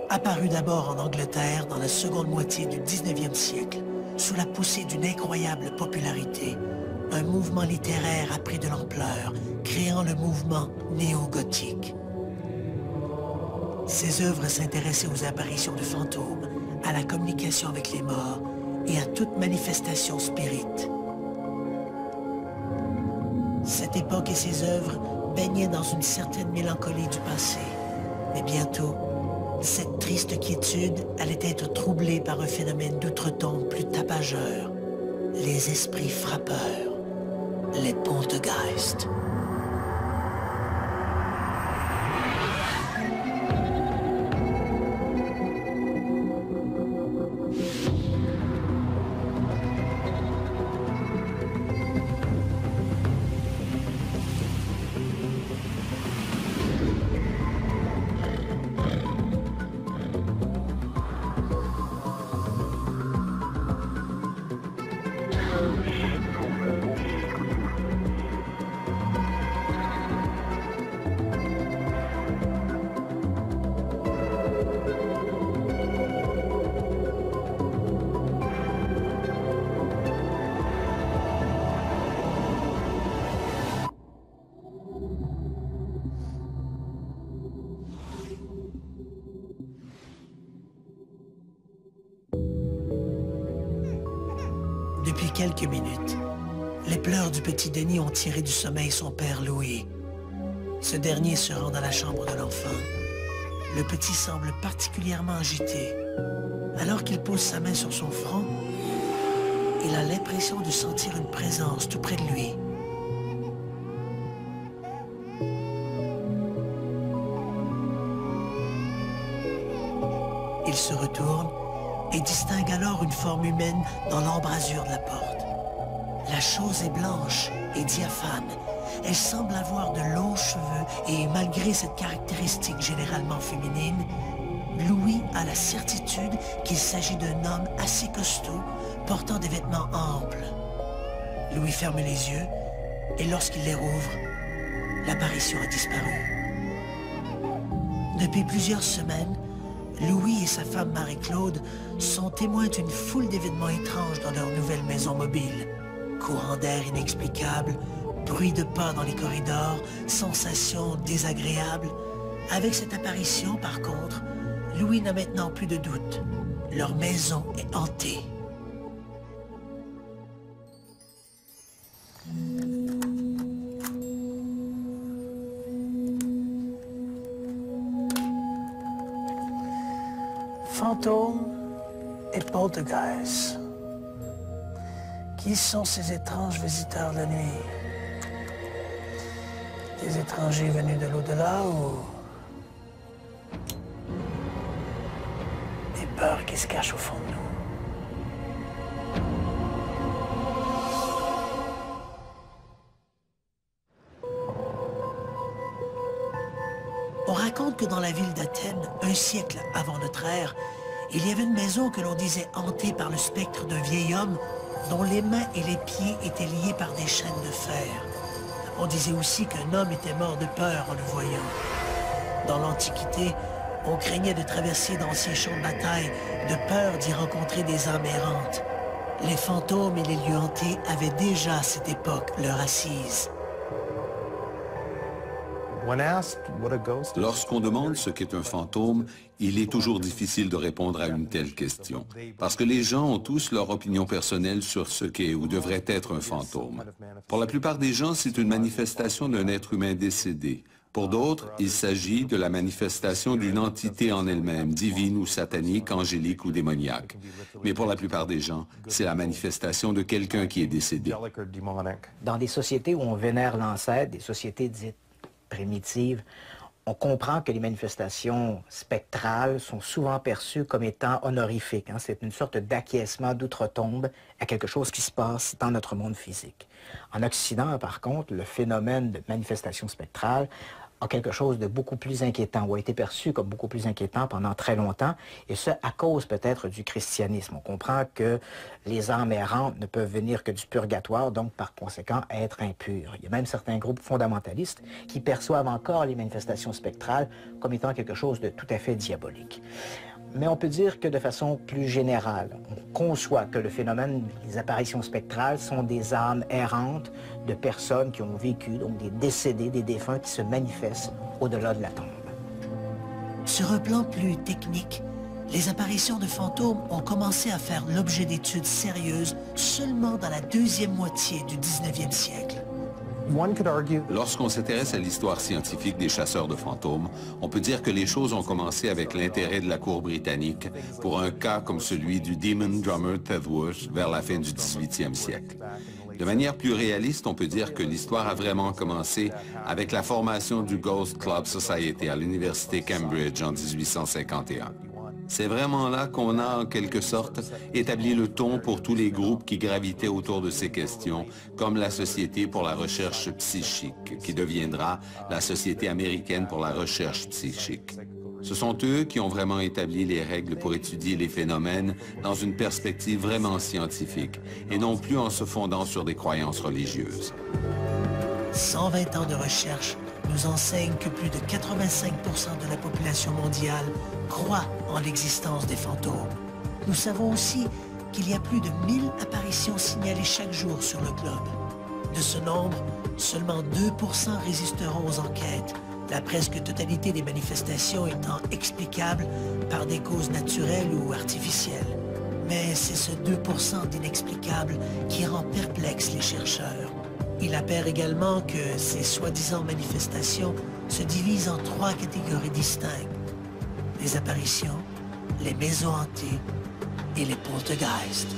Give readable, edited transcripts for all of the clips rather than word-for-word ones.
Apparu d'abord en Angleterre dans la seconde moitié du 19e siècle, sous la poussée d'une incroyable popularité, un mouvement littéraire a pris de l'ampleur, créant le mouvement néo-gothique. Ses œuvres s'intéressaient aux apparitions de fantômes, à la communication avec les morts et à toute manifestation spirite. Cette époque et ses œuvres baignaient dans une certaine mélancolie du passé. Mais bientôt, cette triste quiétude allait être troublée par un phénomène d'outre-tombe plus tapageur, les esprits frappeurs, les poltergeists. Depuis quelques minutes, les pleurs du petit Denis ont tiré du sommeil son père Louis. Ce dernier se rend dans la chambre de l'enfant. Le petit semble particulièrement agité. Alors qu'il pose sa main sur son front, il a l'impression de sentir une présence tout près de lui. Il se retourne et distingue alors une forme humaine dans l'embrasure de la porte. La chose est blanche et diaphane. Elle semble avoir de longs cheveux et malgré cette caractéristique généralement féminine, Louis a la certitude qu'il s'agit d'un homme assez costaud, portant des vêtements amples. Louis ferme les yeux et lorsqu'il les rouvre, l'apparition a disparu. Depuis plusieurs semaines, Louis et sa femme Marie-Claude sont témoins d'une foule d'événements étranges dans leur nouvelle maison mobile. Courant d'air inexplicable, bruit de pas dans les corridors, sensations désagréables. Avec cette apparition, par contre, Louis n'a maintenant plus de doute. Leur maison est hantée. Fantômes et poltergeists. Qui sont ces étranges visiteurs de nuit? Des étrangers venus de l'au-delà ou des peurs qui se cachent au fond de nous? On raconte que dans la ville d'Athènes, un siècle avant notre ère, il y avait une maison que l'on disait hantée par le spectre d'un vieil homme dont les mains et les pieds étaient liés par des chaînes de fer. On disait aussi qu'un homme était mort de peur en le voyant. Dans l'Antiquité, on craignait de traverser d'anciens champs de bataille, de peur d'y rencontrer des âmes errantes. Les fantômes et les lieux hantés avaient déjà à cette époque leur assise. Lorsqu'on demande ce qu'est un fantôme, il est toujours difficile de répondre à une telle question, parce que les gens ont tous leur opinion personnelle sur ce qu'est ou devrait être un fantôme. Pour la plupart des gens, c'est une manifestation d'un être humain décédé. Pour d'autres, il s'agit de la manifestation d'une entité en elle-même, divine ou satanique, angélique ou démoniaque. Mais pour la plupart des gens, c'est la manifestation de quelqu'un qui est décédé. Dans des sociétés où on vénère l'ancêtre, des sociétés dites primitives, on comprend que les manifestations spectrales sont souvent perçues comme étant honorifiques. C'est une sorte d'acquiescement d'outre-tombe à quelque chose qui se passe dans notre monde physique. En Occident, par contre, le phénomène de manifestation spectrale en quelque chose de beaucoup plus inquiétant, ou a été perçu comme beaucoup plus inquiétant pendant très longtemps, et ce, à cause peut-être du christianisme. On comprend que les âmes errantes ne peuvent venir que du purgatoire, donc par conséquent être impures. Il y a même certains groupes fondamentalistes qui perçoivent encore les manifestations spectrales comme étant quelque chose de tout à fait diabolique. Mais on peut dire que de façon plus générale, on conçoit que le phénomène des apparitions spectrales sont des âmes errantes de personnes qui ont vécu, donc des décédés, des défunts qui se manifestent au-delà de la tombe. Sur un plan plus technique, les apparitions de fantômes ont commencé à faire l'objet d'études sérieuses seulement dans la deuxième moitié du 19e siècle. Lorsqu'on s'intéresse à l'histoire scientifique des chasseurs de fantômes, on peut dire que les choses ont commencé avec l'intérêt de la cour britannique pour un cas comme celui du Demon Drummer Tedworth vers la fin du 18e siècle. De manière plus réaliste, on peut dire que l'histoire a vraiment commencé avec la formation du Ghost Club Society à l'université Cambridge en 1851. C'est vraiment là qu'on a, en quelque sorte, établi le ton pour tous les groupes qui gravitaient autour de ces questions, comme la Société pour la recherche psychique, qui deviendra la Société américaine pour la recherche psychique. Ce sont eux qui ont vraiment établi les règles pour étudier les phénomènes dans une perspective vraiment scientifique, et non plus en se fondant sur des croyances religieuses. 120 ans de recherche nous enseignent que plus de 85% de la population mondiale croit en l'existence des fantômes. Nous savons aussi qu'il y a plus de 1000 apparitions signalées chaque jour sur le globe. De ce nombre, seulement 2% résisteront aux enquêtes, la presque totalité des manifestations étant explicables par des causes naturelles ou artificielles. Mais c'est ce 2% d'inexplicables qui rend perplexes les chercheurs. Il apparaît également que ces soi-disant manifestations se divisent en 3 catégories distinctes: les apparitions, les maisons hantées et les poltergeists.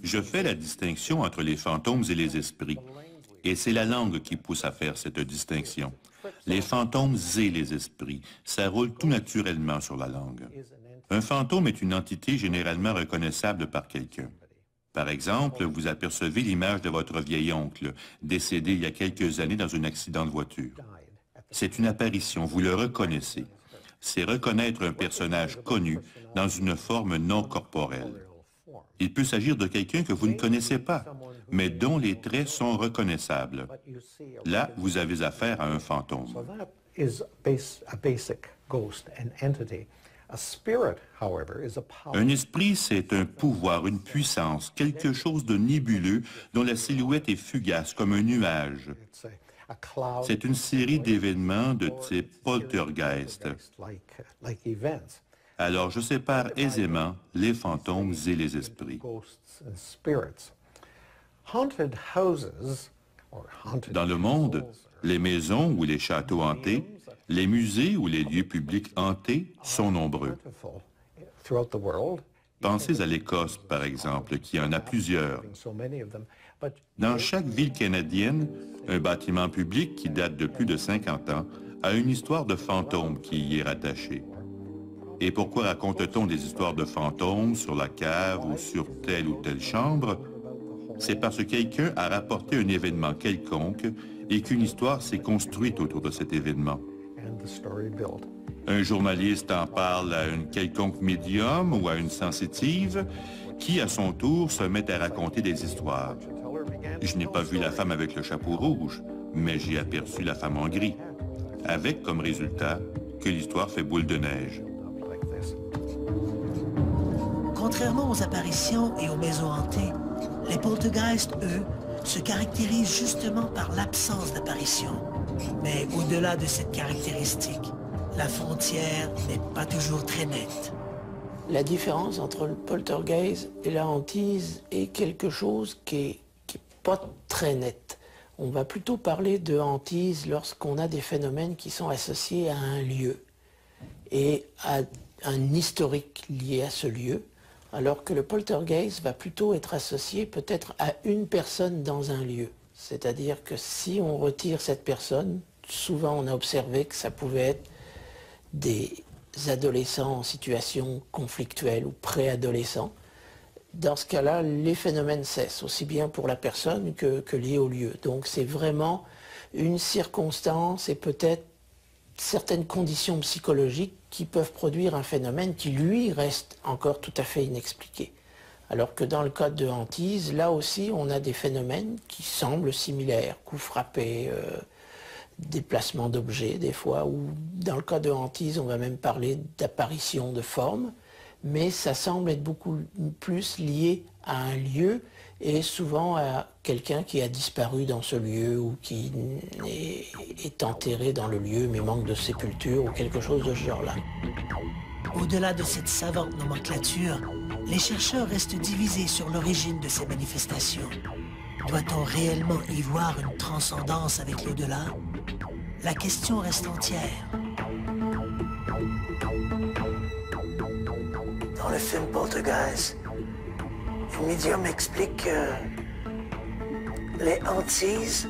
Je fais la distinction entre les fantômes et les esprits. Et c'est la langue qui pousse à faire cette distinction. Les fantômes et les esprits, ça roule tout naturellement sur la langue. Un fantôme est une entité généralement reconnaissable par quelqu'un. Par exemple, vous apercevez l'image de votre vieil oncle, décédé il y a quelques années dans un accident de voiture. C'est une apparition, vous le reconnaissez. C'est reconnaître un personnage connu dans une forme non corporelle. Il peut s'agir de quelqu'un que vous ne connaissez pas, mais dont les traits sont reconnaissables. Là, vous avez affaire à un fantôme. Un esprit, c'est un pouvoir, une puissance, quelque chose de nébuleux dont la silhouette est fugace comme un nuage. C'est une série d'événements de type poltergeist. Alors je sépare aisément les fantômes et les esprits. Dans le monde, les maisons ou les châteaux hantés, les musées ou les lieux publics hantés sont nombreux. Pensez à l'Écosse, par exemple, qui en a plusieurs. Dans chaque ville canadienne, un bâtiment public qui date de plus de 50 ans a une histoire de fantôme qui y est rattachée. Et pourquoi raconte-t-on des histoires de fantômes sur la cave ou sur telle ou telle chambre? C'est parce que quelqu'un a rapporté un événement quelconque et qu'une histoire s'est construite autour de cet événement. Un journaliste en parle à une quelconque médium ou à une sensitive qui, à son tour, se met à raconter des histoires. Je n'ai pas vu la femme avec le chapeau rouge, mais j'ai aperçu la femme en gris, avec comme résultat que l'histoire fait boule de neige. Contrairement aux apparitions et aux maisons hantées, les poltergeists, eux, se caractérisent justement par l'absence d'apparition. Mais au-delà de cette caractéristique, la frontière n'est pas toujours très nette. La différence entre le poltergeist et la hantise est quelque chose qui est pas très net. On va plutôt parler de hantise lorsqu'on a des phénomènes qui sont associés à un lieu et à un historique lié à ce lieu, alors que le poltergeist va plutôt être associé peut-être à une personne dans un lieu. C'est-à-dire que si on retire cette personne, souvent on a observé que ça pouvait être des adolescents en situation conflictuelle ou préadolescents. Dans ce cas-là, les phénomènes cessent, aussi bien pour la personne que liés au lieu. Donc c'est vraiment une circonstance et peut-être certaines conditions psychologiques qui peuvent produire un phénomène qui, lui, reste encore tout à fait inexpliqué. Alors que dans le cas de hantise, là aussi, on a des phénomènes qui semblent similaires, coups frappés, déplacement d'objets des fois, ou dans le cas de hantise, on va même parler d'apparition de formes, mais ça semble être beaucoup plus lié à un lieu et souvent à quelqu'un qui a disparu dans ce lieu ou qui est enterré dans le lieu mais manque de sépulture ou quelque chose de ce genre-là. Au-delà de cette savante nomenclature, les chercheurs restent divisés sur l'origine de ces manifestations. Doit-on réellement y voir une transcendance avec l'au-delà? La question reste entière. Dans le film Poltergeist, le médium explique que les hantises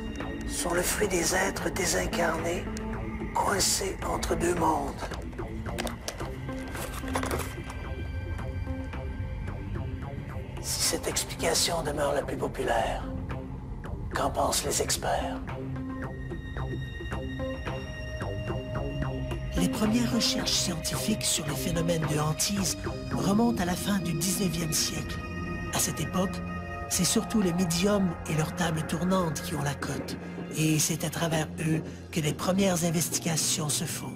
sont le fruit des êtres désincarnés coincés entre deux mondes. Si cette explication demeure la plus populaire, qu'en pensent les experts? Les premières recherches scientifiques sur les phénomènes de hantise remontent à la fin du 19e siècle. À cette époque, c'est surtout les médiums et leurs tables tournantes qui ont la cote. Et c'est à travers eux que les premières investigations se font.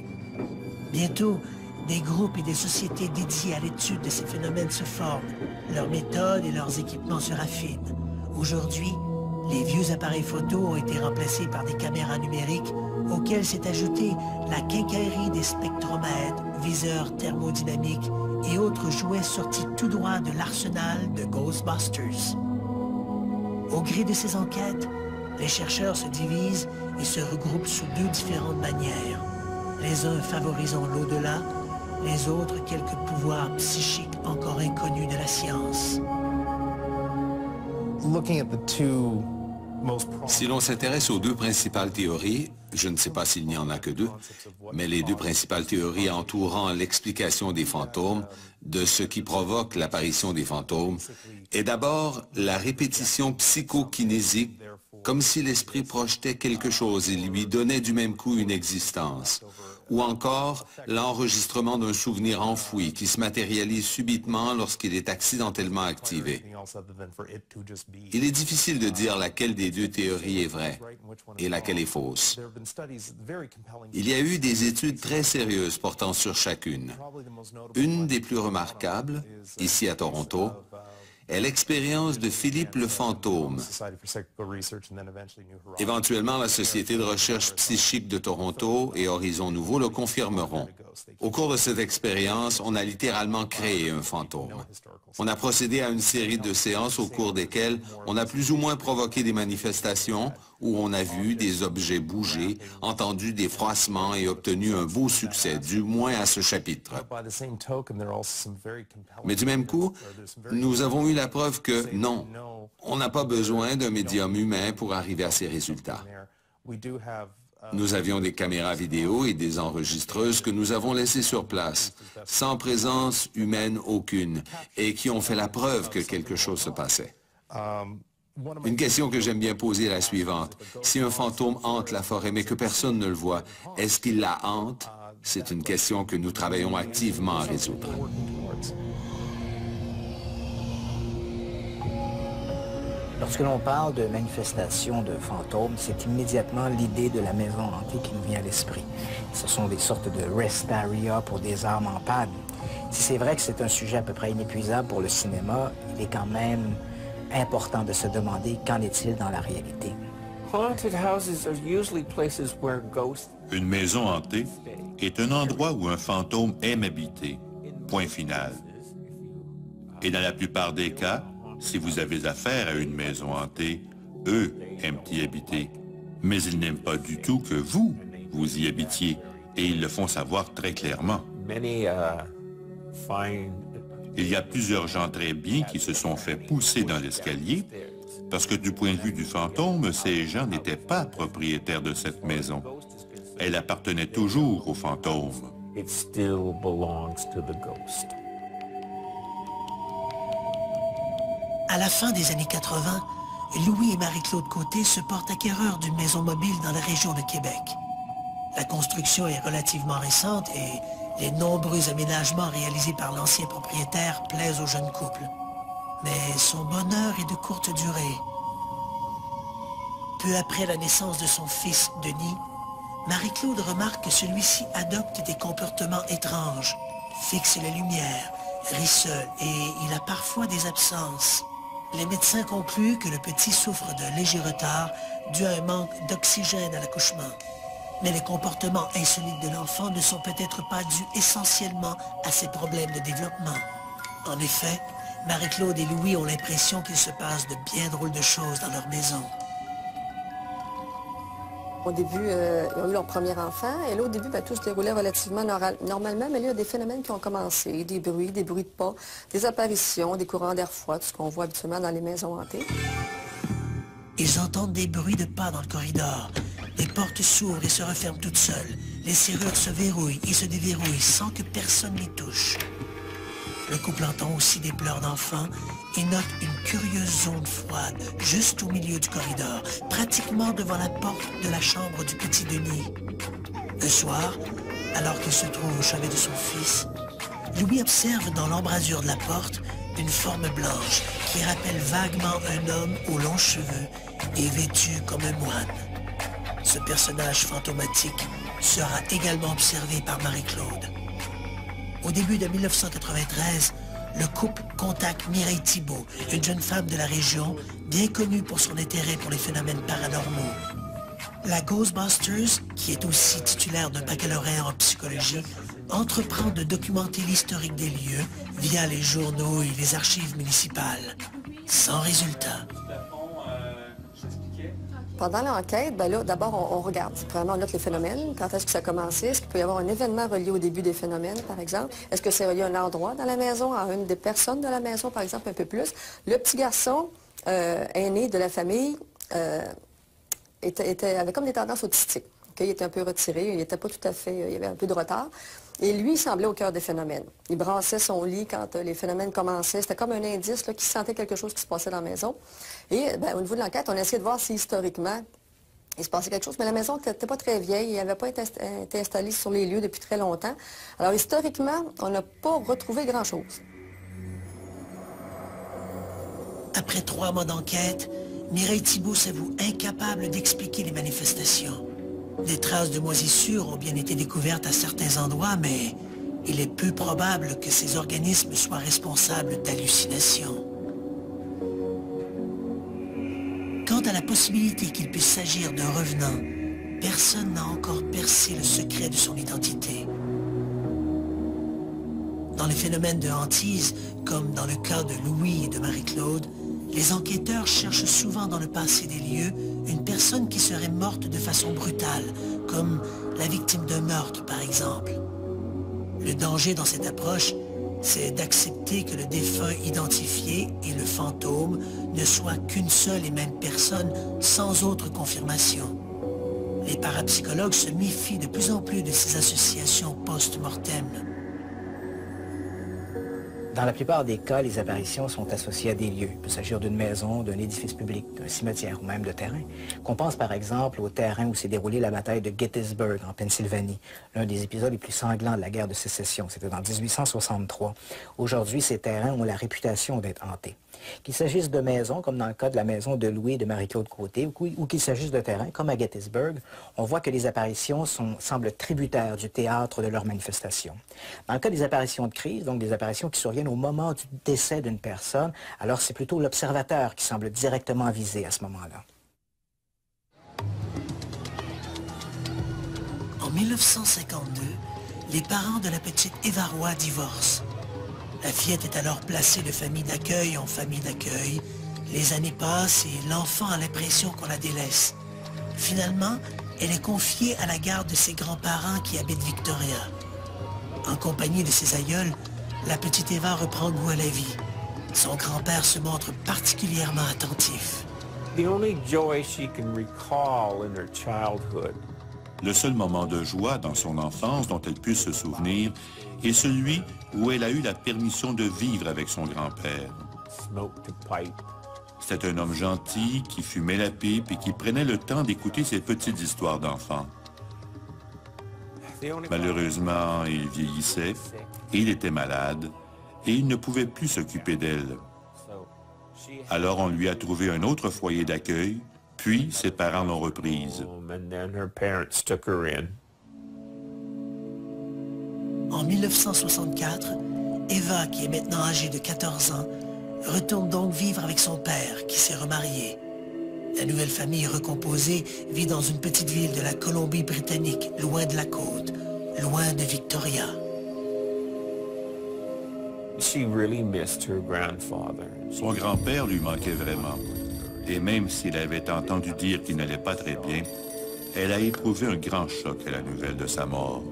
Bientôt, des groupes et des sociétés dédiées à l'étude de ces phénomènes se forment. Leurs méthodes et leurs équipements se raffinent. Aujourd'hui, les vieux appareils photo ont été remplacés par des caméras numériques auxquelles s'est ajoutée la quincaillerie des spectromètres, viseurs thermodynamiques et autres jouets sortis tout droit de l'arsenal de Ghostbusters. Au gré de ces enquêtes, les chercheurs se divisent et se regroupent sous deux différentes manières. Les uns favorisant l'au-delà, les autres quelques pouvoirs psychiques encore inconnus de la science. Si l'on s'intéresse aux deux principales théories, je ne sais pas s'il n'y en a que deux, mais les deux principales théories entourant l'explication des fantômes, de ce qui provoque l'apparition des fantômes, est d'abord la répétition psychokinésique, comme si l'esprit projetait quelque chose et lui donnait du même coup une existence, ou encore l'enregistrement d'un souvenir enfoui qui se matérialise subitement lorsqu'il est accidentellement activé. Il est difficile de dire laquelle des deux théories est vraie et laquelle est fausse. Il y a eu des études très sérieuses portant sur chacune. Une des plus remarquables, ici à Toronto, est l'expérience de Philippe le Fantôme. Éventuellement, la Société de recherche psychique de Toronto et Horizon Nouveau le confirmeront. Au cours de cette expérience, on a littéralement créé un fantôme. On a procédé à une série de séances au cours desquelles on a plus ou moins provoqué des manifestations où on a vu des objets bouger, entendu des froissements et obtenu un beau succès, du moins à ce chapitre. Mais du même coup, nous avons eu la preuve que non, on n'a pas besoin d'un médium humain pour arriver à ces résultats. Nous avions des caméras vidéo et des enregistreuses que nous avons laissées sur place, sans présence humaine aucune, et qui ont fait la preuve que quelque chose se passait. Une question que j'aime bien poser est la suivante. Si un fantôme hante la forêt mais que personne ne le voit, est-ce qu'il la hante? C'est une question que nous travaillons activement à résoudre. Lorsque l'on parle de manifestations de fantômes, c'est immédiatement l'idée de la maison hantée qui nous vient à l'esprit. Ce sont des sortes de rest area pour des âmes en panne. Si c'est vrai que c'est un sujet à peu près inépuisable pour le cinéma, il est quand même important de se demander qu'en est-il dans la réalité. Une maison hantée est un endroit où un fantôme aime habiter. Point final. Et dans la plupart des cas, si vous avez affaire à une maison hantée, eux aiment y habiter. Mais ils n'aiment pas du tout que vous y habitiez. Et ils le font savoir très clairement. Il y a plusieurs gens très bien qui se sont fait pousser dans l'escalier parce que du point de vue du fantôme, ces gens n'étaient pas propriétaires de cette maison. Elle appartenait toujours au fantôme. À la fin des années 80, Louis et Marie-Claude Côté se portent acquéreurs d'une maison mobile dans la région de Québec. La construction est relativement récente et les nombreux aménagements réalisés par l'ancien propriétaire plaisent au jeune couple. Mais son bonheur est de courte durée. Peu après la naissance de son fils, Denis, Marie-Claude remarque que celui-ci adopte des comportements étranges, fixe les lumières, rit seul et il a parfois des absences. Les médecins concluent que le petit souffre d'un léger retard dû à un manque d'oxygène à l'accouchement. Mais les comportements insolites de l'enfant ne sont peut-être pas dus essentiellement à ses problèmes de développement. En effet, Marie-Claude et Louis ont l'impression qu'il se passe de bien drôles de choses dans leur maison. Au début, ils ont eu leur premier enfant, et là, au début, tout se déroulait relativement normalement, mais là, il y a des phénomènes qui ont commencé, des bruits de pas, des apparitions, des courants d'air froid, tout ce qu'on voit habituellement dans les maisons hantées. Ils entendent des bruits de pas dans le corridor. Les portes s'ouvrent et se referment toutes seules. Les serrures se verrouillent et se déverrouillent sans que personne n'y touche. Le couple entend aussi des pleurs d'enfants et note une curieuse zone froide juste au milieu du corridor, pratiquement devant la porte de la chambre du petit Denis. Un soir, alors qu'il se trouve au chevet de son fils, Louis observe dans l'embrasure de la porte une forme blanche qui rappelle vaguement un homme aux longs cheveux et vêtu comme un moine. Ce personnage fantomatique sera également observé par Marie-Claude. Au début de 1993, le couple contacte Mireille Thibault, une jeune femme de la région, bien connue pour son intérêt pour les phénomènes paranormaux. La Ghostbusters, qui est aussi titulaire d'un baccalauréat en psychologie, entreprend de documenter l'historique des lieux via les journaux et les archives municipales. Sans résultat. Pendant l'enquête, là, d'abord, on regarde. Vraiment, on note les phénomènes. Quand est-ce que ça a commencé? Est-ce qu'il peut y avoir un événement relié au début des phénomènes, par exemple? Est-ce que c'est relié à un endroit dans la maison, à une des personnes de la maison, par exemple, un peu plus? Le petit garçon aîné de la famille avait comme des tendances autistiques. Okay? Il était un peu retiré, il n'était pas tout à fait... il y avait un peu de retard. Et lui, il semblait au cœur des phénomènes. Il brassait son lit quand les phénomènes commençaient. C'était comme un indice qu'il sentait quelque chose qui se passait dans la maison. Et au niveau de l'enquête, on a essayé de voir si historiquement, il se passait quelque chose. Mais la maison n'était pas très vieille. Il n'avait pas été installé sur les lieux depuis très longtemps. Alors, historiquement, on n'a pas retrouvé grand-chose. Après 3 mois d'enquête, Mireille Thibault s'avoue incapable d'expliquer les manifestations. Des traces de moisissures ont bien été découvertes à certains endroits, mais il est peu probable que ces organismes soient responsables d'hallucinations. Quant à la possibilité qu'il puisse s'agir d'un revenant, personne n'a encore percé le secret de son identité. Dans les phénomènes de hantise, comme dans le cas de Louis et de Marie-Claude, les enquêteurs cherchent souvent dans le passé des lieux une personne qui serait morte de façon brutale, comme la victime d'un meurtre par exemple. Le danger dans cette approche, c'est d'accepter que le défunt identifié et le fantôme ne soient qu'une seule et même personne sans autre confirmation. Les parapsychologues se méfient de plus en plus de ces associations post-mortem. Dans la plupart des cas, les apparitions sont associées à des lieux. Il peut s'agir d'une maison, d'un édifice public, d'un cimetière ou même de terrain. Qu'on pense par exemple au terrain où s'est déroulée la bataille de Gettysburg en Pennsylvanie, l'un des épisodes les plus sanglants de la guerre de sécession. C'était en 1863. Aujourd'hui, ces terrains ont la réputation d'être hantés. Qu'il s'agisse de maisons, comme dans le cas de la maison de Louis et de Marie-Claude Côté, ou qu'il s'agisse de terrains, comme à Gettysburg, on voit que les apparitions semblent tributaires du théâtre de leurs manifestations. Dans le cas des apparitions de crise, donc des apparitions qui surviennent au moment du décès d'une personne, alors c'est plutôt l'observateur qui semble directement visé à ce moment-là. En 1952, les parents de la petite Eva Roy divorcent. La fillette est alors placée de famille d'accueil en famille d'accueil. Les années passent et l'enfant a l'impression qu'on la délaisse. Finalement, elle est confiée à la garde de ses grands-parents qui habitent Victoria. En compagnie de ses aïeuls, la petite Eva reprend goût à la vie. Son grand-père se montre particulièrement attentif. Le seul moment de joie dans son enfance dont elle puisse se souvenir est celui où elle a eu la permission de vivre avec son grand-père. C'était un homme gentil qui fumait la pipe et qui prenait le temps d'écouter ses petites histoires d'enfants. Malheureusement, il vieillissait, et il était malade, et il ne pouvait plus s'occuper d'elle. Alors on lui a trouvé un autre foyer d'accueil, puis ses parents l'ont reprise. En 1964, Eva, qui est maintenant âgée de 14 ans, retourne donc vivre avec son père, qui s'est remarié. La nouvelle famille recomposée vit dans une petite ville de la Colombie-Britannique, loin de la côte, loin de Victoria. Son grand-père lui manquait vraiment. Et même s'il avait entendu dire qu'il n'allait pas très bien, elle a éprouvé un grand choc à la nouvelle de sa mort.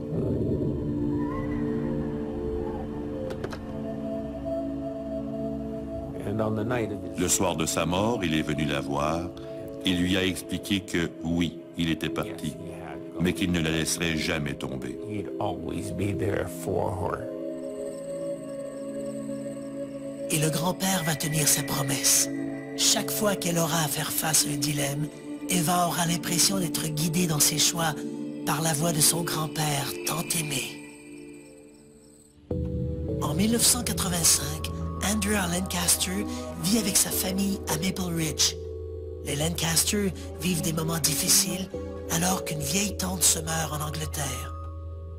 Le soir de sa mort, il est venu la voir et lui a expliqué que, oui, il était parti, mais qu'il ne la laisserait jamais tomber. Et le grand-père va tenir ses promesses. Chaque fois qu'elle aura à faire face à un dilemme, Eva aura l'impression d'être guidée dans ses choix par la voix de son grand-père tant aimé. En 1985, Andrea Lancaster vit avec sa famille à Maple Ridge. Les Lancaster vivent des moments difficiles alors qu'une vieille tante se meurt en Angleterre.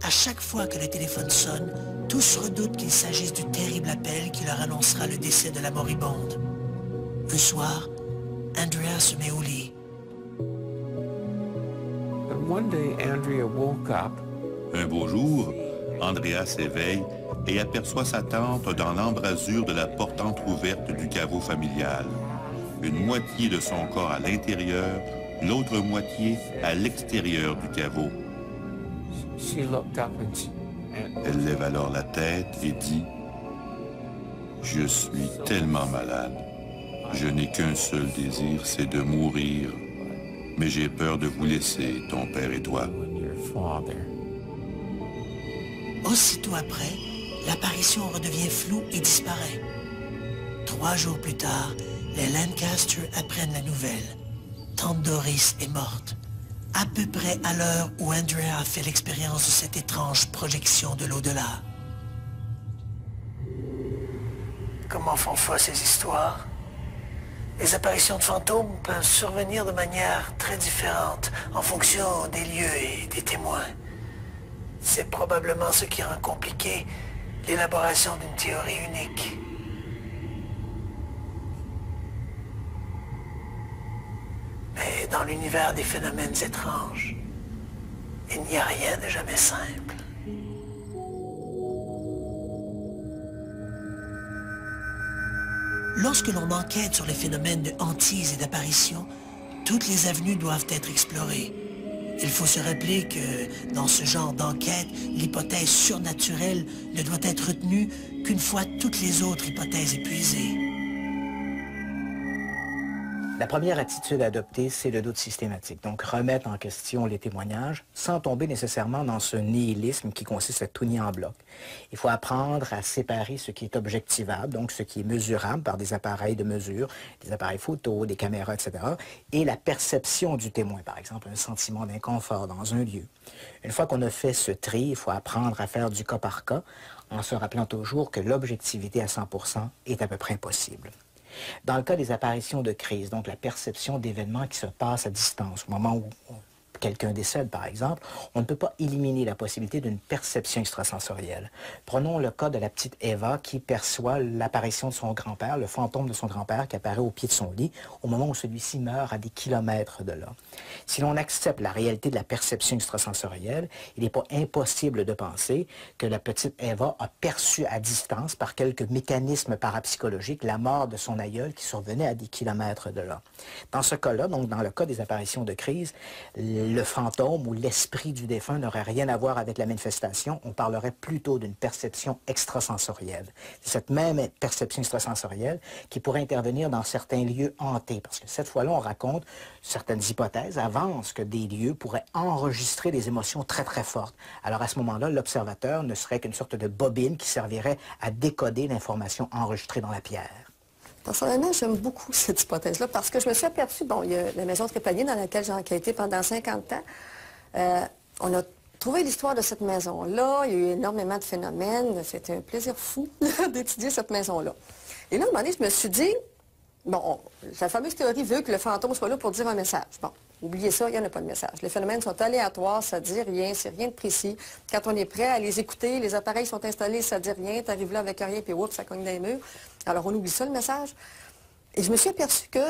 À chaque fois que le téléphone sonne, tous redoutent qu'il s'agisse du terrible appel qui leur annoncera le décès de la moribonde. Un soir, Andrea se met au lit. Un beau jour, Andrea s'éveille et aperçoit sa tante dans l'embrasure de la porte entr'ouverte du caveau familial. Une moitié de son corps à l'intérieur, l'autre moitié à l'extérieur du caveau. Elle lève alors la tête et dit « Je suis tellement malade. Je n'ai qu'un seul désir, c'est de mourir. Mais j'ai peur de vous laisser, ton père et toi. » Aussitôt après, l'apparition redevient floue et disparaît. 3 jours plus tard, les Lancaster apprennent la nouvelle. Tante Doris est morte, à peu près à l'heure où Andrea a fait l'expérience de cette étrange projection de l'au-delà. Comment font foi ces histoires? Les apparitions de fantômes peuvent survenir de manière très différente en fonction des lieux et des témoins. C'est probablement ce qui rend compliqué l'élaboration d'une théorie unique. Mais dans l'univers des phénomènes étranges, il n'y a rien de jamais simple. Lorsque l'on enquête sur les phénomènes de hantise et d'apparition, toutes les avenues doivent être explorées. Il faut se rappeler que, dans ce genre d'enquête, l'hypothèse surnaturelle ne doit être retenue qu'une fois toutes les autres hypothèses épuisées. La première attitude à adopter, c'est le doute systématique. Donc, remettre en question les témoignages sans tomber nécessairement dans ce nihilisme qui consiste à tout nier en bloc. Il faut apprendre à séparer ce qui est objectivable, donc ce qui est mesurable par des appareils de mesure, des appareils photo, des caméras, etc., et la perception du témoin, par exemple, un sentiment d'inconfort dans un lieu. Une fois qu'on a fait ce tri, il faut apprendre à faire du cas par cas, en se rappelant toujours que l'objectivité à 100% est à peu près impossible. Dans le cas des apparitions de crise, donc la perception d'événements qui se passent à distance, au moment où quelqu'un décède, par exemple, on ne peut pas éliminer la possibilité d'une perception extrasensorielle. Prenons le cas de la petite Eva qui perçoit l'apparition de son grand-père, le fantôme de son grand-père qui apparaît au pied de son lit, au moment où celui-ci meurt à des kilomètres de là. Si l'on accepte la réalité de la perception extrasensorielle, il n'est pas impossible de penser que la petite Eva a perçu à distance, par quelques mécanismes parapsychologiques, la mort de son aïeul qui survenait à des kilomètres de là. Dans ce cas-là, donc dans le cas des apparitions de crise, le fantôme ou l'esprit du défunt n'aurait rien à voir avec la manifestation. On parlerait plutôt d'une perception extrasensorielle. C'est cette même perception extrasensorielle qui pourrait intervenir dans certains lieux hantés. Parce que cette fois-là, on raconte, certaines hypothèses avancent que des lieux pourraient enregistrer des émotions très, très fortes. Alors à ce moment-là, l'observateur ne serait qu'une sorte de bobine qui servirait à décoder l'information enregistrée dans la pierre. Personnellement, j'aime beaucoup cette hypothèse-là parce que je me suis aperçue, bon, il y a la maison Trépanier dans laquelle j'ai enquêté pendant 50 ans. On a trouvé l'histoire de cette maison-là, il y a eu énormément de phénomènes, c'était un plaisir fou d'étudier cette maison-là. Et là, à un moment donné, je me suis dit, bon, la fameuse théorie veut que le fantôme soit là pour dire un message. Bon, oubliez ça, il n'y en a pas de message. Les phénomènes sont aléatoires, ça ne dit rien, c'est rien de précis. Quand on est prêt à les écouter, les appareils sont installés, ça ne dit rien, tu arrives là avec rien, puis oups, ça cogne dans les murs. Alors, on oublie ça, le message. Et je me suis aperçue que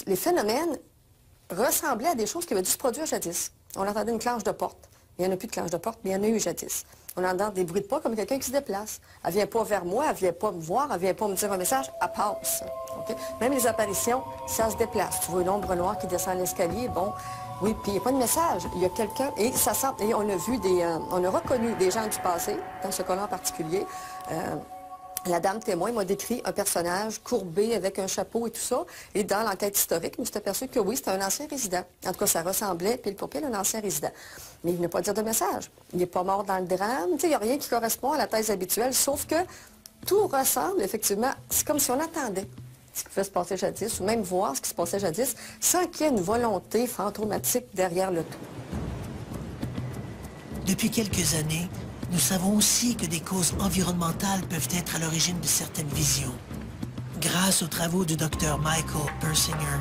les phénomènes ressemblaient à des choses qui avaient dû se produire jadis. On entendait une clenche de porte. Il n'y en a plus de clenche de porte, mais il y en a eu jadis. On entend des bruits de pas comme quelqu'un qui se déplace. Elle ne vient pas vers moi, elle ne vient pas me voir, elle ne vient pas me dire un message, elle passe. Okay? Même les apparitions, ça se déplace. Tu vois une ombre noire qui descend l'escalier, bon, oui, puis il n'y a pas de message. Il y a quelqu'un, et ça sent, et on a vu on a reconnu des gens du passé, dans ce cas-là en particulier. La dame témoin m'a décrit un personnage courbé avec un chapeau et tout ça. Et dans l'enquête historique, je me suis aperçu que oui, c'était un ancien résident. En tout cas, ça ressemblait pile pour pile à un ancien résident. Mais il ne veut pas dire de message. Il n'est pas mort dans le drame. Il n'y a rien qui correspond à la thèse habituelle, sauf que tout ressemble, effectivement, c'est comme si on attendait ce qui pouvait se passer jadis, ou même voir ce qui se passait jadis, sans qu'il y ait une volonté fantomatique derrière le tout. Depuis quelques années, nous savons aussi que des causes environnementales peuvent être à l'origine de certaines visions. Grâce aux travaux du Dr Michael Persinger,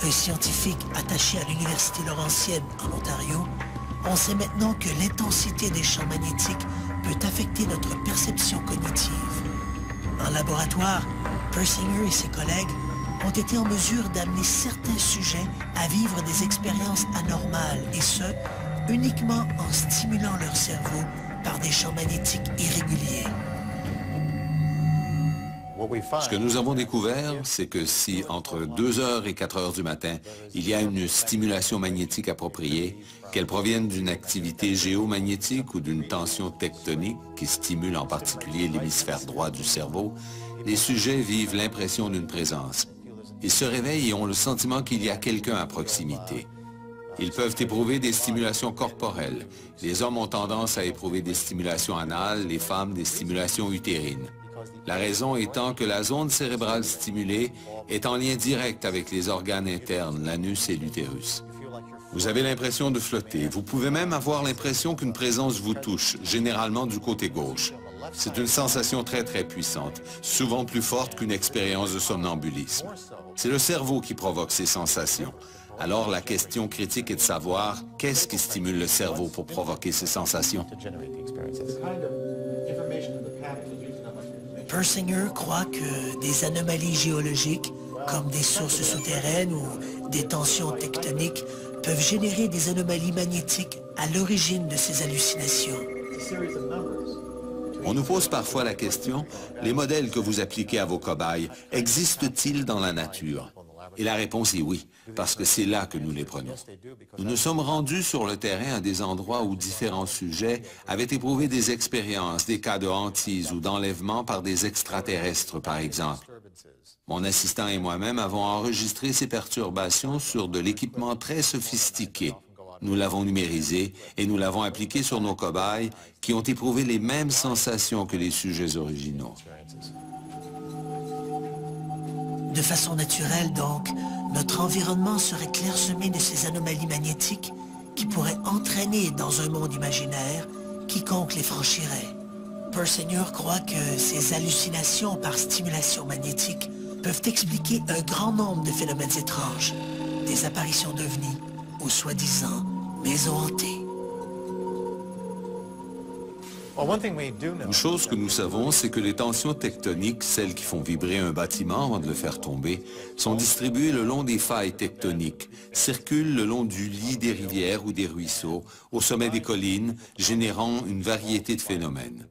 un scientifique attaché à l'Université Laurentienne en Ontario, on sait maintenant que l'intensité des champs magnétiques peut affecter notre perception cognitive. En laboratoire, Persinger et ses collègues ont été en mesure d'amener certains sujets à vivre des expériences anormales, et ce, uniquement en stimulant leur cerveau par des champs magnétiques irréguliers. Ce que nous avons découvert, c'est que si entre 2h et 4h du matin, il y a une stimulation magnétique appropriée, qu'elle provienne d'une activité géomagnétique ou d'une tension tectonique qui stimule en particulier l'hémisphère droit du cerveau, les sujets vivent l'impression d'une présence. Ils se réveillent et ont le sentiment qu'il y a quelqu'un à proximité. Ils peuvent éprouver des stimulations corporelles. Les hommes ont tendance à éprouver des stimulations anales, les femmes des stimulations utérines. La raison étant que la zone cérébrale stimulée est en lien direct avec les organes internes, l'anus et l'utérus. Vous avez l'impression de flotter. Vous pouvez même avoir l'impression qu'une présence vous touche, généralement du côté gauche. C'est une sensation très puissante, souvent plus forte qu'une expérience de somnambulisme. C'est le cerveau qui provoque ces sensations. Alors la question critique est de savoir qu'est-ce qui stimule le cerveau pour provoquer ces sensations. Persinger croit que des anomalies géologiques, comme des sources souterraines ou des tensions tectoniques, peuvent générer des anomalies magnétiques à l'origine de ces hallucinations. On nous pose parfois la question, les modèles que vous appliquez à vos cobayes, existent-ils dans la nature? Et la réponse est oui, parce que c'est là que nous les prenons. Nous nous sommes rendus sur le terrain à des endroits où différents sujets avaient éprouvé des expériences, des cas de hantise ou d'enlèvement par des extraterrestres, par exemple. Mon assistant et moi-même avons enregistré ces perturbations sur de l'équipement très sophistiqué. Nous l'avons numérisé et nous l'avons appliqué sur nos cobayes qui ont éprouvé les mêmes sensations que les sujets originaux. De façon naturelle, donc, notre environnement serait clairsemé de ces anomalies magnétiques qui pourraient entraîner dans un monde imaginaire quiconque les franchirait. Persinger croit que ces hallucinations par stimulation magnétique peuvent expliquer un grand nombre de phénomènes étranges, des apparitions d'ovnis ou soi-disant maisons hantées. Une chose que nous savons, c'est que les tensions tectoniques, celles qui font vibrer un bâtiment avant de le faire tomber, sont distribuées le long des failles tectoniques, circulent le long du lit des rivières ou des ruisseaux, au sommet des collines, générant une variété de phénomènes.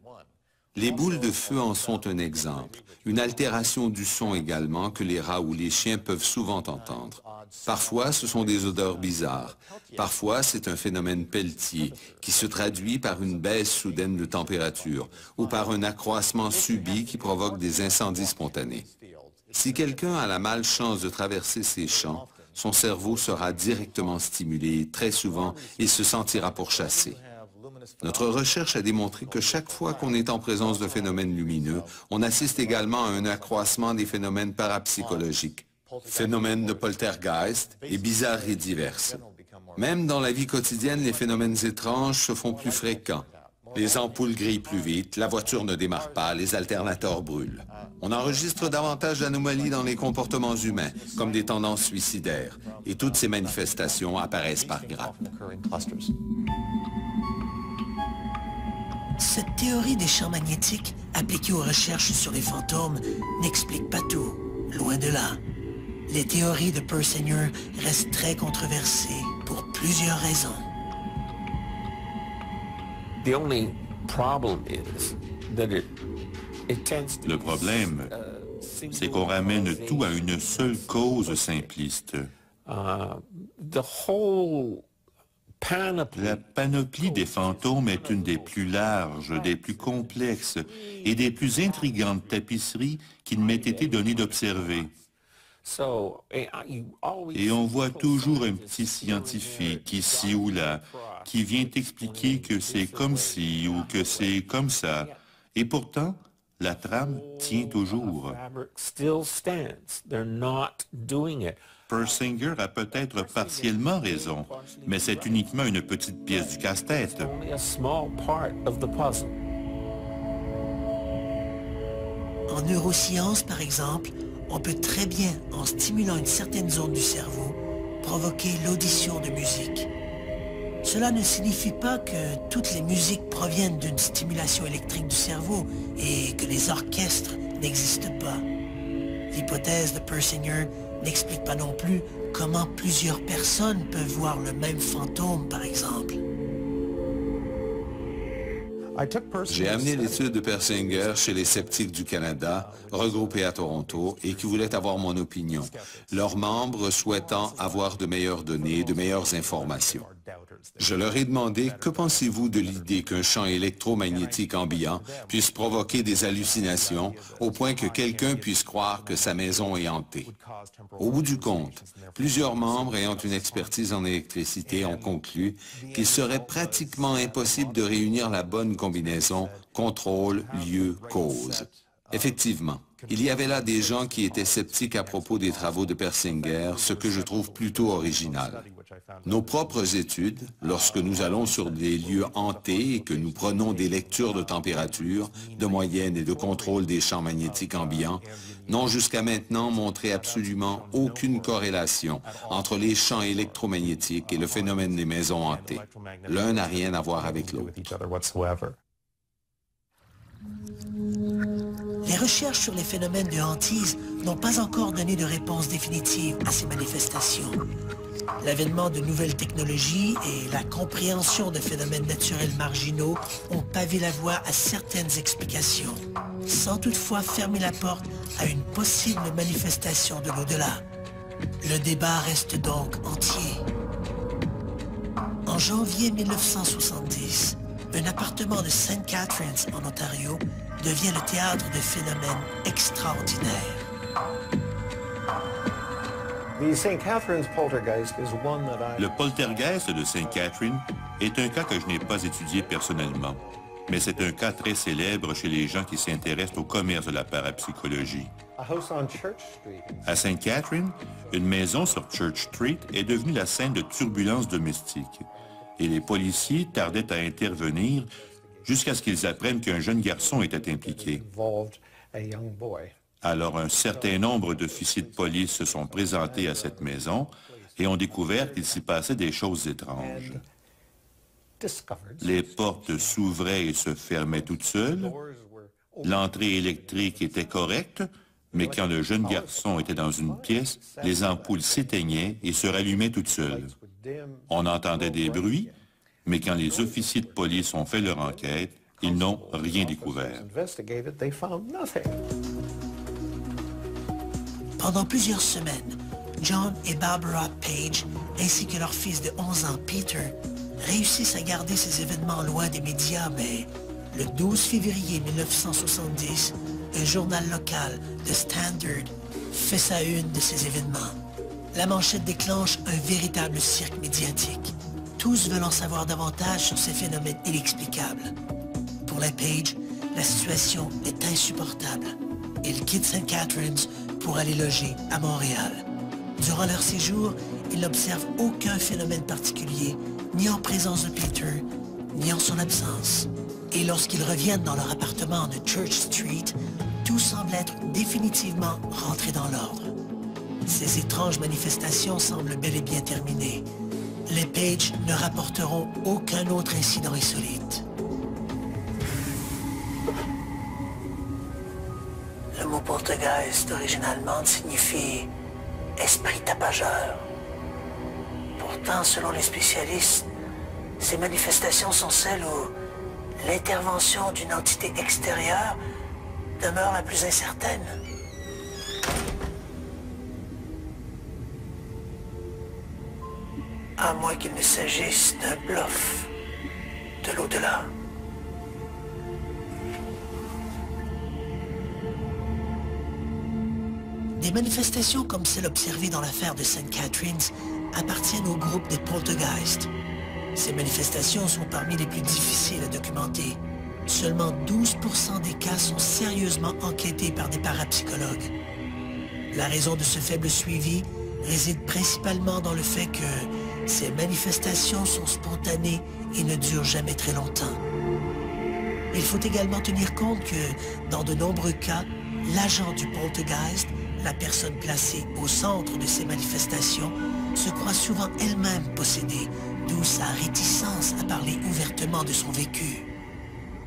Les boules de feu en sont un exemple, une altération du son également que les rats ou les chiens peuvent souvent entendre. Parfois, ce sont des odeurs bizarres. Parfois, c'est un phénomène pelletier qui se traduit par une baisse soudaine de température ou par un accroissement subit qui provoque des incendies spontanés. Si quelqu'un a la malchance de traverser ces champs, son cerveau sera directement stimulé et très souvent, il se sentira pourchassé. Notre recherche a démontré que chaque fois qu'on est en présence de phénomènes lumineux, on assiste également à un accroissement des phénomènes parapsychologiques, phénomènes de poltergeist et bizarreries diverses. Même dans la vie quotidienne, les phénomènes étranges se font plus fréquents. Les ampoules grillent plus vite, la voiture ne démarre pas, les alternateurs brûlent. On enregistre davantage d'anomalies dans les comportements humains, comme des tendances suicidaires, et toutes ces manifestations apparaissent par grappes. Cette théorie des champs magnétiques, appliquée aux recherches sur les fantômes, n'explique pas tout, loin de là. Les théories de Persinger restent très controversées pour plusieurs raisons. Le problème, c'est qu'on ramène tout à une seule cause simpliste. La panoplie des fantômes est une des plus larges, des plus complexes et des plus intrigantes tapisseries qu'il m'ait été donné d'observer. Et on voit toujours un petit scientifique ici ou là qui vient expliquer que c'est comme ci ou que c'est comme ça. Et pourtant, la trame tient toujours. Persinger a peut-être partiellement raison, mais c'est uniquement une petite pièce du casse-tête. En neurosciences, par exemple, on peut très bien, en stimulant une certaine zone du cerveau, provoquer l'audition de musique. Cela ne signifie pas que toutes les musiques proviennent d'une stimulation électrique du cerveau et que les orchestres n'existent pas. L'hypothèse de Persinger n'explique pas non plus comment plusieurs personnes peuvent voir le même fantôme, par exemple. J'ai amené l'étude de Persinger chez les sceptiques du Canada, regroupés à Toronto, et qui voulaient avoir mon opinion, leurs membres souhaitant avoir de meilleures données, de meilleures informations. Je leur ai demandé, que pensez-vous de l'idée qu'un champ électromagnétique ambiant puisse provoquer des hallucinations au point que quelqu'un puisse croire que sa maison est hantée? Au bout du compte, plusieurs membres ayant une expertise en électricité ont conclu qu'il serait pratiquement impossible de réunir la bonne combinaison contrôle, lieu, cause. Effectivement, il y avait là des gens qui étaient sceptiques à propos des travaux de Persinger, ce que je trouve plutôt original. Nos propres études, lorsque nous allons sur des lieux hantés et que nous prenons des lectures de température, de moyenne et de contrôle des champs magnétiques ambiants, n'ont jusqu'à maintenant montré absolument aucune corrélation entre les champs électromagnétiques et le phénomène des maisons hantées. L'un n'a rien à voir avec l'autre. Les recherches sur les phénomènes de hantise n'ont pas encore donné de réponse définitive à ces manifestations. L'avènement de nouvelles technologies et la compréhension de phénomènes naturels marginaux ont pavé la voie à certaines explications, sans toutefois fermer la porte à une possible manifestation de l'au-delà. Le débat reste donc entier. En janvier 1970, un appartement de St. Catharines, en Ontario, devient le théâtre de phénomènes extraordinaires. Le poltergeist de St. Catherine est un cas que je n'ai pas étudié personnellement, mais c'est un cas très célèbre chez les gens qui s'intéressent au commerce de la parapsychologie. À St. Catherine, une maison sur Church Street est devenue la scène de turbulences domestiques, et les policiers tardaient à intervenir jusqu'à ce qu'ils apprennent qu'un jeune garçon était impliqué. Alors, un certain nombre d'officiers de police se sont présentés à cette maison et ont découvert qu'il s'y passait des choses étranges. Les portes s'ouvraient et se fermaient toutes seules. L'entrée électrique était correcte, mais quand le jeune garçon était dans une pièce, les ampoules s'éteignaient et se rallumaient toutes seules. On entendait des bruits, mais quand les officiers de police ont fait leur enquête, ils n'ont rien découvert. Pendant plusieurs semaines, John et Barbara Page, ainsi que leur fils de 11 ans, Peter, réussissent à garder ces événements loin des médias, mais le 12 février 1970, un journal local, The Standard, fait sa une de ces événements. La manchette déclenche un véritable cirque médiatique. Tous veulent en savoir davantage sur ces phénomènes inexplicables. Pour les Page, la situation est insupportable. Ils quittent St. Catharines pour aller loger à Montréal. Durant leur séjour, ils n'observent aucun phénomène particulier, ni en présence de Peter, ni en son absence. Et lorsqu'ils reviennent dans leur appartement de Church Street, tout semble être définitivement rentré dans l'ordre. Ces étranges manifestations semblent bel et bien terminées. Les Page ne rapporteront aucun autre incident insolite. Le mot poltergeist d'origine allemande signifie « esprit tapageur ». Pourtant, selon les spécialistes, ces manifestations sont celles où l'intervention d'une entité extérieure demeure la plus incertaine. À moins qu'il ne s'agisse d'un bluff de l'au-delà. Des manifestations comme celle observée dans l'affaire de St. Catharines appartiennent au groupe des poltergeists. Ces manifestations sont parmi les plus difficiles à documenter. Seulement 12% des cas sont sérieusement enquêtés par des parapsychologues. La raison de ce faible suivi réside principalement dans le fait que ces manifestations sont spontanées et ne durent jamais très longtemps. Il faut également tenir compte que, dans de nombreux cas, l'agent du poltergeist, la personne placée au centre de ces manifestations, se croit souvent elle-même possédée, d'où sa réticence à parler ouvertement de son vécu.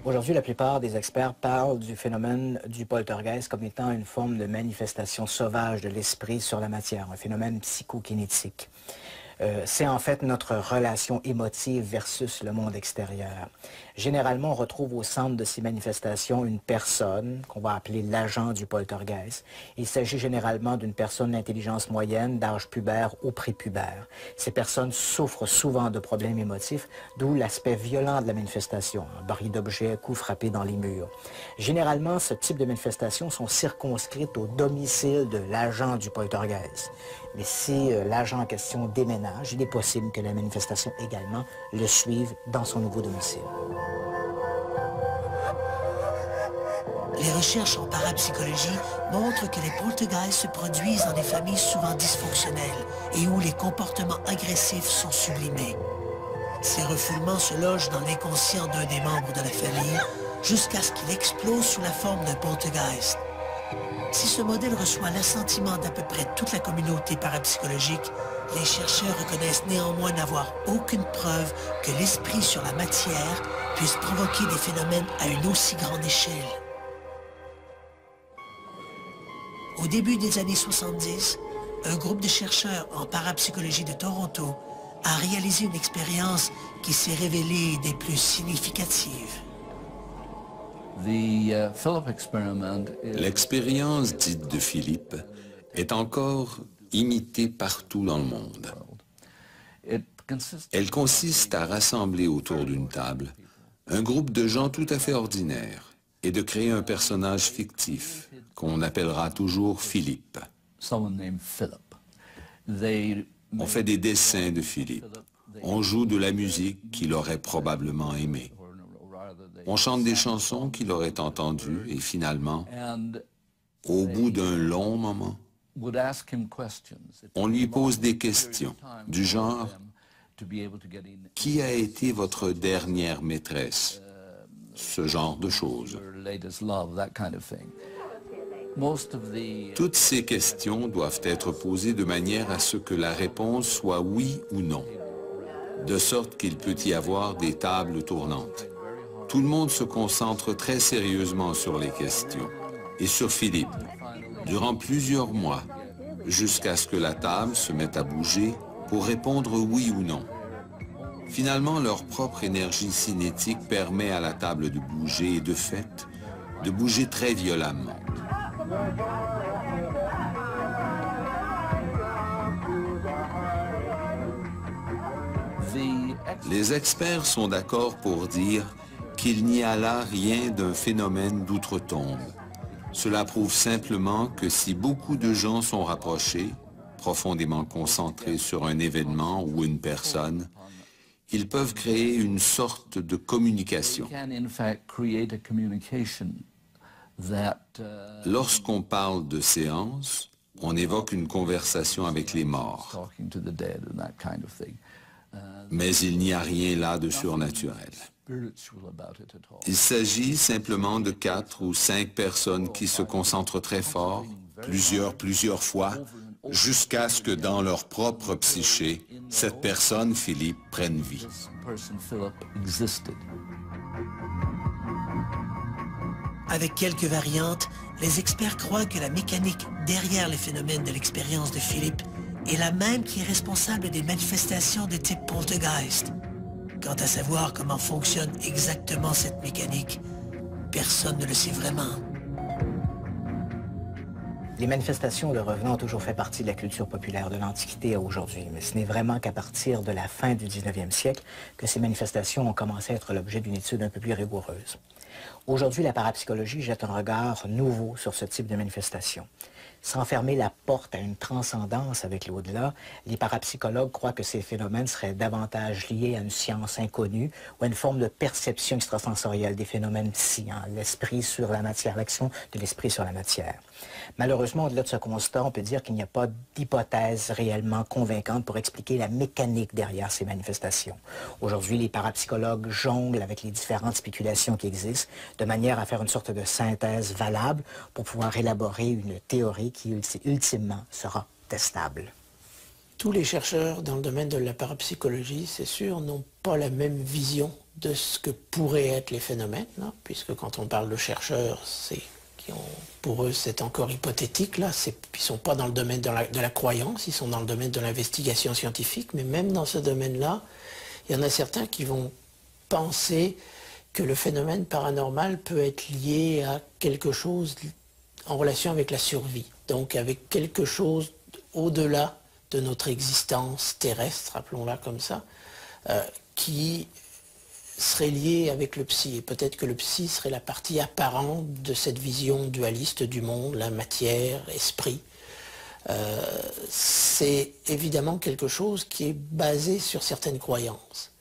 Aujourd'hui, la plupart des experts parlent du phénomène du poltergeist comme étant une forme de manifestation sauvage de l'esprit sur la matière, un phénomène psychokinétique. C'est en fait notre relation émotive versus le monde extérieur. Généralement, on retrouve au centre de ces manifestations une personne qu'on va appeler l'agent du poltergeist. Il s'agit généralement d'une personne d'intelligence moyenne, d'âge pubère ou prépubère. Ces personnes souffrent souvent de problèmes émotifs, d'où l'aspect violent de la manifestation, barils d'objets, coups frappés dans les murs. Généralement, ce type de manifestations sont circonscrites au domicile de l'agent du poltergeist. Mais si l'agent en question déménage, il est possible que la manifestation également le suive dans son nouveau domicile. Les recherches en parapsychologie montrent que les poltergeists se produisent dans des familles souvent dysfonctionnelles et où les comportements agressifs sont sublimés. Ces refoulements se logent dans l'inconscient d'un des membres de la famille jusqu'à ce qu'il explose sous la forme d'un poltergeist. Si ce modèle reçoit l'assentiment d'à peu près toute la communauté parapsychologique, les chercheurs reconnaissent néanmoins n'avoir aucune preuve que l'esprit sur la matière puisse provoquer des phénomènes à une aussi grande échelle. Au début des années 70, un groupe de chercheurs en parapsychologie de Toronto a réalisé une expérience qui s'est révélée des plus significatives. L'expérience dite de Philippe est encore imitée partout dans le monde. Elle consiste à rassembler autour d'une table un groupe de gens tout à fait ordinaires et de créer un personnage fictif qu'on appellera toujours Philippe. On fait des dessins de Philippe. On joue de la musique qu'il aurait probablement aimée. On chante des chansons qu'il aurait entendues et finalement, au bout d'un long moment, on lui pose des questions du genre « Qui a été votre dernière maîtresse ?» Ce genre de choses. Toutes ces questions doivent être posées de manière à ce que la réponse soit oui ou non, de sorte qu'il peut y avoir des tables tournantes. Tout le monde se concentre très sérieusement sur les questions et sur Philippe, durant plusieurs mois, jusqu'à ce que la table se mette à bouger pour répondre oui ou non. Finalement, leur propre énergie cinétique permet à la table de bouger et de fait, de bouger très violemment. Les experts sont d'accord pour dire qu'il n'y a là rien d'un phénomène d'outre-tombe. Cela prouve simplement que si beaucoup de gens sont rapprochés, profondément concentrés sur un événement ou une personne, Ils peuvent créer une sorte de communication. Lorsqu'on parle de séance, on évoque une conversation avec les morts. Mais il n'y a rien là de surnaturel. Il s'agit simplement de 4 ou 5 personnes qui se concentrent très fort, plusieurs fois, jusqu'à ce que dans leur propre psyché, cette personne, Philippe, prenne vie. Avec quelques variantes, les experts croient que la mécanique derrière les phénomènes de l'expérience de Philippe est la même qui est responsable des manifestations de type poltergeist. Quant à savoir comment fonctionne exactement cette mécanique, personne ne le sait vraiment. Les manifestations de revenants ont toujours fait partie de la culture populaire de l'Antiquité à aujourd'hui, mais ce n'est vraiment qu'à partir de la fin du 19e siècle que ces manifestations ont commencé à être l'objet d'une étude un peu plus rigoureuse. Aujourd'hui, la parapsychologie jette un regard nouveau sur ce type de manifestation. Sans fermer la porte à une transcendance avec l'au-delà, les parapsychologues croient que ces phénomènes seraient davantage liés à une science inconnue ou à une forme de perception extrasensorielle des phénomènes psy, l'esprit sur la matière, l'action de l'esprit sur la matière. Malheureusement, au-delà de ce constat, on peut dire qu'il n'y a pas d'hypothèse réellement convaincante pour expliquer la mécanique derrière ces manifestations. Aujourd'hui, les parapsychologues jonglent avec les différentes spéculations qui existent de manière à faire une sorte de synthèse valable pour pouvoir élaborer une théorie qui ultimement sera testable. Tous les chercheurs dans le domaine de la parapsychologie, c'est sûr, n'ont pas la même vision de ce que pourraient être les phénomènes, puisque quand on parle de chercheurs, pour eux c'est encore hypothétique, là, ils ne sont pas dans le domaine de la croyance, ils sont dans le domaine de l'investigation scientifique, mais même dans ce domaine-là, il y en a certains qui vont penser que le phénomène paranormal peut être lié à quelque chose en relation avec la survie, donc avec quelque chose au-delà de notre existence terrestre, appelons-la comme ça, qui serait lié avec le psy. Et peut-être que le psy serait la partie apparente de cette vision dualiste du monde, la matière, esprit. C'est évidemment quelque chose qui est basé sur certaines croyances.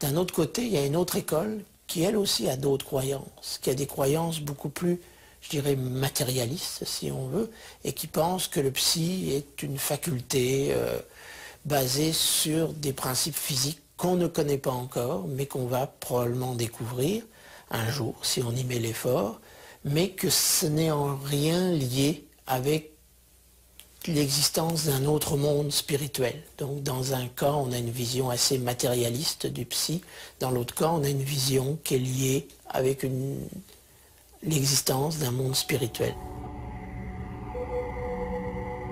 D'un autre côté, il y a une autre école qui, elle aussi, a d'autres croyances, qui a des croyances beaucoup plus, je dirais, matérialistes, si on veut, et qui pense que le psy est une faculté basée sur des principes physiques qu'on ne connaît pas encore, mais qu'on va probablement découvrir un jour, si on y met l'effort, mais que ce n'est en rien lié avec l'existence d'un autre monde spirituel. Donc dans un cas, on a une vision assez matérialiste du psy, dans l'autre cas, on a une vision qui est liée avec l'existence d'un monde spirituel.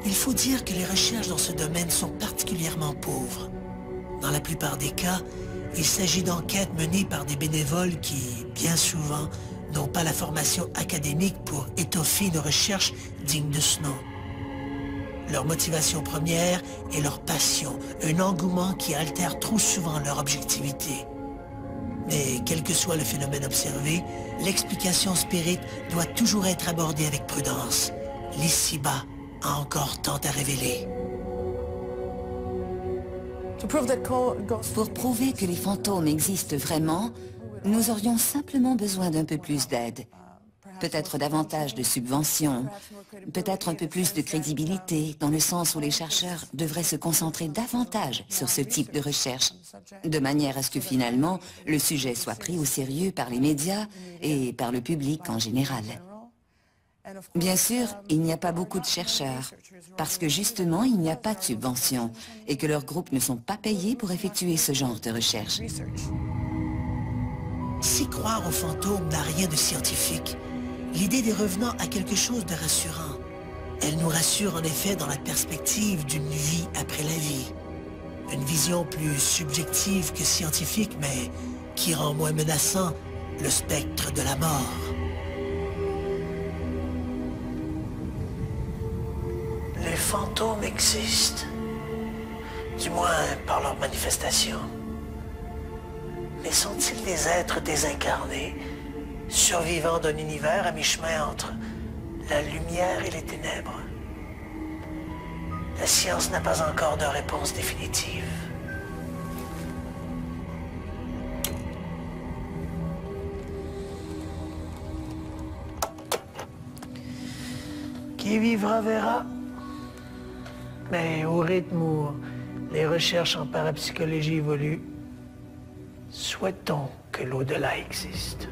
Il faut dire que les recherches dans ce domaine sont particulièrement pauvres. Dans la plupart des cas, il s'agit d'enquêtes menées par des bénévoles qui, bien souvent, n'ont pas la formation académique pour étoffer une recherche digne de ce nom. Leur motivation première est leur passion, un engouement qui altère trop souvent leur objectivité. Mais quel que soit le phénomène observé, l'explication spirite doit toujours être abordée avec prudence. L'ici-bas a encore tant à révéler. Pour prouver que les fantômes existent vraiment, nous aurions simplement besoin d'un peu plus d'aide. Peut-être davantage de subventions, peut-être un peu plus de crédibilité, dans le sens où les chercheurs devraient se concentrer davantage sur ce type de recherche, de manière à ce que finalement, le sujet soit pris au sérieux par les médias et par le public en général. Bien sûr, il n'y a pas beaucoup de chercheurs, parce que justement, il n'y a pas de subventions et que leurs groupes ne sont pas payés pour effectuer ce genre de recherche. Si croire aux fantômes n'a rien de scientifique, l'idée des revenants a quelque chose de rassurant. Elle nous rassure en effet dans la perspective d'une vie après la vie. Une vision plus subjective que scientifique, mais qui rend moins menaçant le spectre de la mort. Les fantômes existent, du moins par leur manifestation. Mais sont-ils des êtres désincarnés, survivant d'un univers à mi-chemin entre la lumière et les ténèbres? La science n'a pas encore de réponse définitive. Qui vivra verra. Mais au rythme où les recherches en parapsychologie évoluent, souhaitons que l'au-delà existe.